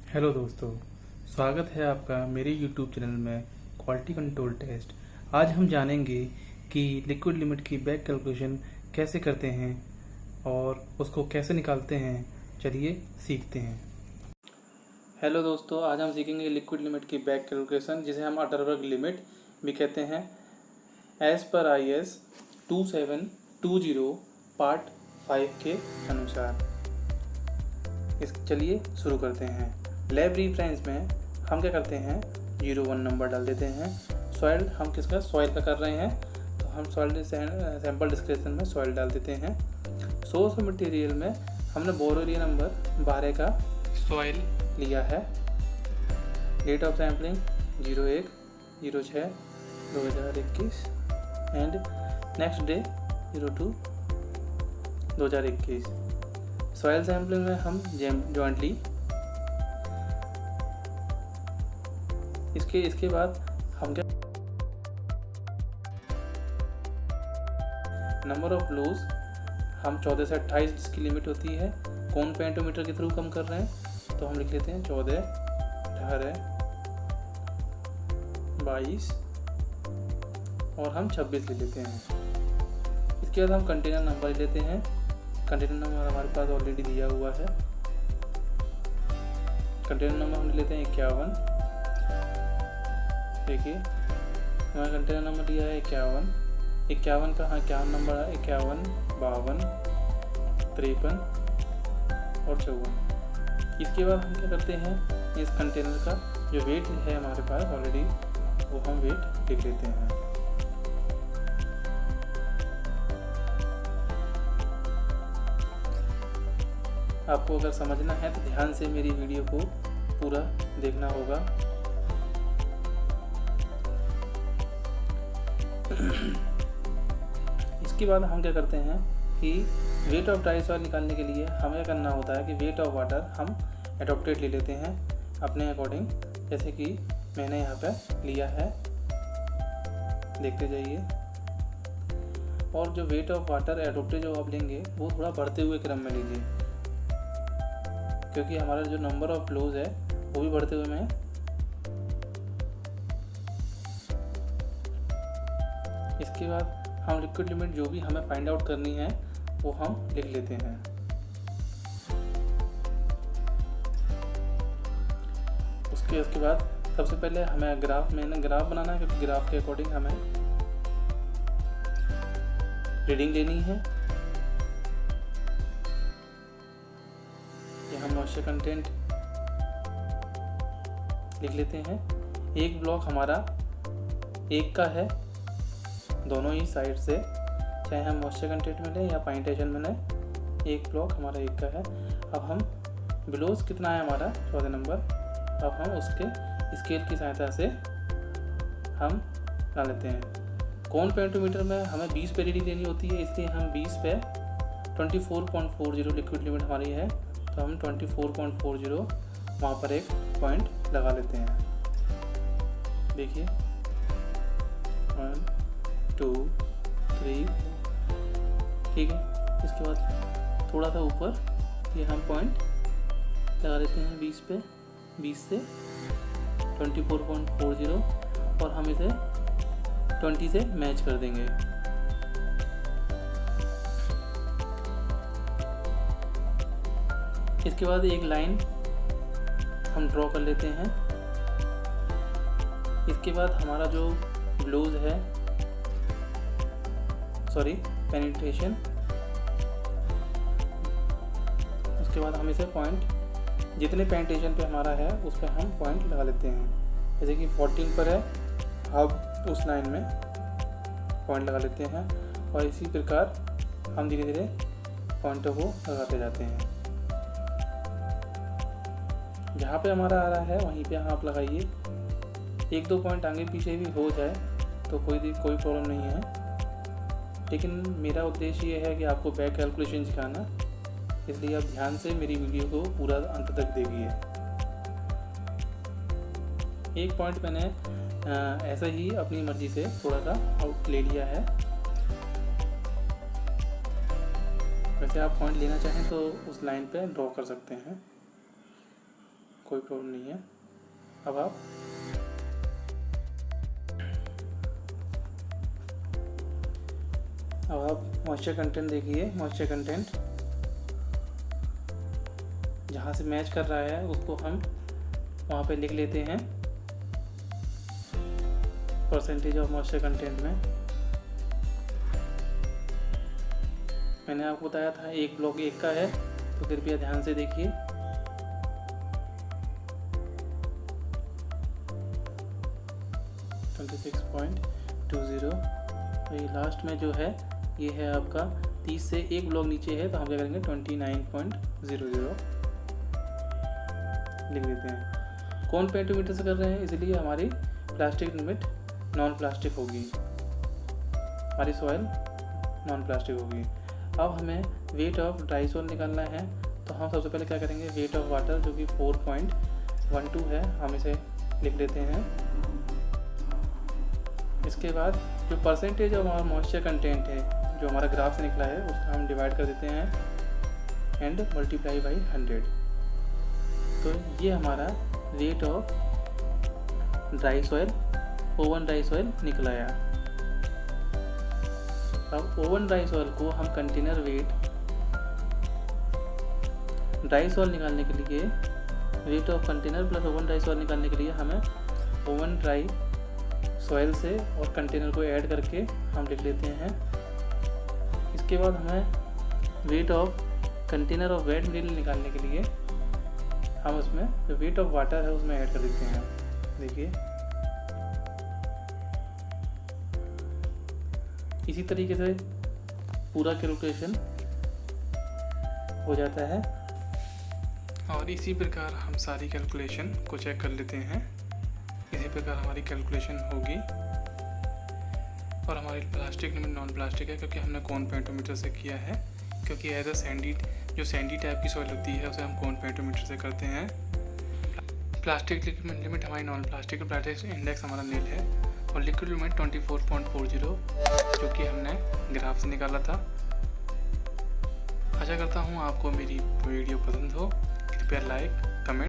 Hello दोस्तों, स्वागत है आपका मेरे YouTube चैनल में क्वालिटी कंट्रोल टेस्ट। आज हम जानेंगे कि लिक्विड लिमिट की बैक कैलकुलेशन कैसे करते हैं और उसको कैसे निकालते हैं। चलिए सीखते हैं। हेलो दोस्तों, आज हम सीखेंगे लिक्विड लिमिट की बैक कैलकुलेशन, जिसे हम अटरबर्ग लिमिट भी कहते हैं। एज पर IS 2720 पार्ट 5 के अनुसार चलिए शुरू करते हैं। लैब रेफरेंस में हम क्या करते हैं, 01 नंबर डाल देते हैं। सॉइल हम किसका सॉइल का कर रहे हैं, तो हम सॉइल सैंपल डिस्क्रिप्शन में सॉइल डाल देते हैं। सोर्स मटेरियल में हमने बोरोलिया नंबर 12 का सॉइल लिया है। Date of sampling 01/06/2021 and next day 02/2021। Soil sampling में हम जॉइंटली इसके बाद हम क्या, नंबर ऑफ लूज हम 14 से 28 जिसकी लिमिट होती है, कौन पेंटोमीटर के थ्रू कम कर रहे हैं, तो हम लिख लेते हैं 14, 18, 22 और हम 26 ले लेते हैं। इसके बाद हम कंटेनर नंबर ले लेते हैं। कंटेनर नंबर हमारे पास ऑलरेडी दिया हुआ है। कंटेनर नंबर हम ले लेते हैं 51। देखिए हमारा कंटेनर नंबर दिया है 51 का 51 नंबर है 51, 52, 53 और 54। इसके बाद हम क्या करते हैं, इस कंटेनर का जो वेट है हमारे पास ऑलरेडी, वो हम वेट लिख लेते हैं। आपको अगर समझना है तो ध्यान से मेरी वीडियो को पूरा देखना होगा। इसके बाद हम क्या करते हैं कि वेट ऑफ ड्राई सॉइल निकालने के लिए हमें क्या करना होता है कि वेट ऑफ वाटर हम एडॉप्टेड ले लेते हैं अपने अकॉर्डिंग, जैसे कि मैंने यहाँ पे लिया है, देखते जाइए। और जो वेट ऑफ वाटर एडॉप्टेड जो आप लेंगे वो थोड़ा बढ़ते हुए क्रम में लीजिए, क्योंकि हमारा जो नंबर ऑफ फ्लोज है वो भी बढ़ते हुए में है। इसके बाद हम लिक्विड लिमिट जो भी हमें फाइंड आउट करनी है वो हम लिख लेते हैं। उसके बाद सबसे पहले हमें ग्राफ बनाना है, क्योंकि ग्राफ के अकॉर्डिंग हमें रीडिंग लेनी है। ये हम मॉइस्चर कंटेंट लिख लेते हैं। एक ब्लॉक हमारा 1 का है, दोनों ही साइड से, चाहे हम मॉइस्चर कंटेंट में लें या पाइंटेशन में लें, एक ब्लॉक हमारा 1 का है। अब हम बिलोज कितना है हमारा 14 नंबर, अब हम उसके स्केल की सहायता से हम बना लेते हैं। कौन पेंटोमीटर में हमें 20 पे रीडिंग लेनी होती है, इसलिए हम 20 पे 24.40 लिक्विड लिमिट हमारी है, तो हम 24.40 वहाँ पर एक पॉइंट लगा लेते हैं। देखिए 1, 2, 3, ठीक है। इसके बाद थोड़ा सा ऊपर ये हम पॉइंट लगा लेते हैं 20 पे, 20 से 24.40 और हम इसे 20 से मैच कर देंगे। इसके बाद एक लाइन हम ड्रॉ कर लेते हैं। इसके बाद हमारा जो ब्लोज है, पेनिट्रेशन, उसके बाद हम इसे पॉइंट जितने पेनिट्रेशन पे हमारा है उस पर हम पॉइंट लगा लेते हैं। जैसे कि 14 पर है, अब उस लाइन में पॉइंट लगा लेते हैं और इसी प्रकार हम धीरे धीरे पॉइंटों को लगाते जाते हैं। जहाँ पे हमारा आ रहा है वहीं पे आप लगाइए। 1-2 पॉइंट आगे पीछे भी हो जाए तो कोई प्रॉब्लम नहीं है, लेकिन मेरा उद्देश्य ये है कि आपको बैक कैलकुलेशन सिखाना, इसलिए आप ध्यान से मेरी वीडियो को पूरा अंत तक देखिए। एक पॉइंट मैंने ऐसा ही अपनी मर्जी से थोड़ा सा आउट ले लिया है। वैसे आप पॉइंट लेना चाहें तो उस लाइन पे ड्रॉ कर सकते हैं, कोई प्रॉब्लम नहीं है। अब आप मॉइस्चर कंटेंट देखिए। मॉइस्चर कंटेंट जहाँ से मैच कर रहा है उसको हम वहाँ पे लिख लेते हैं परसेंटेज ऑफ मॉइस्चर कंटेंट में। मैंने आपको बताया था एक ब्लॉक 1 का है, तो कृपया ध्यान से देखिए। तो ये लास्ट में जो है ये है आपका 30 से एक ब्लॉक नीचे है, तो हम क्या करेंगे 29.00 लिख देते हैं। कौन पेंटोमीटर से कर रहे हैं, इसलिए हमारी प्लास्टिक लिमिट नॉन प्लास्टिक होगी, हमारी सॉइल नॉन प्लास्टिक होगी। अब हमें वेट ऑफ ड्राई सॉइल निकालना है, तो हम सबसे पहले क्या करेंगे, वेट ऑफ वाटर जो कि 4.12 है, हम इसे लिख लेते हैं। इसके बाद जो परसेंटेज ऑफ हमारा मॉइस्चर कंटेंट है जो हमारा ग्राफ से निकला है उसका हम डिवाइड कर देते हैं एंड मल्टीप्लाई बाई 100। तो ये हमारा weight of dry soil, oven dry soil निकला है। अब ओवन ड्राई सॉइल को हम कंटेनर वेट ड्राई सॉइल निकालने के लिए, weight of container plus oven dry soil निकालने के लिए हमें ओवन ड्राई सॉइल से और कंटेनर को ऐड करके हम लिख लेते हैं। इसके बाद हमें weight of container of weight material निकालने के लिए हम उसमें जो वेट ऑफ वाटर है उसमें ऐड कर देते हैं। देखिए इसी तरीके से पूरा कैलकुलेशन हो जाता है और इसी प्रकार हम सारी कैलकुलेशन को चेक कर लेते हैं। इसी प्रकार हमारी कैलकुलेशन होगी और हमारी प्लास्टिक लिमिट नॉन प्लास्टिक है क्योंकि हमने कोन पेंटोमीटर से किया है, क्योंकि एज अ सैंडी जो सैंडी टाइप की सॉइल होती है उसे हम कोन पेंटोमीटर से करते हैं। प्लास्टिक लिमिट हमारी नॉन प्लास्टिक, प्लास्टिक इंडेक्स हमारा नील है और लिक्विड लिमिट 24.40 जो कि हमने ग्राफ से निकाला था। आशा करता हूँ आपको मेरी वीडियो पसंद हो। कृपया लाइक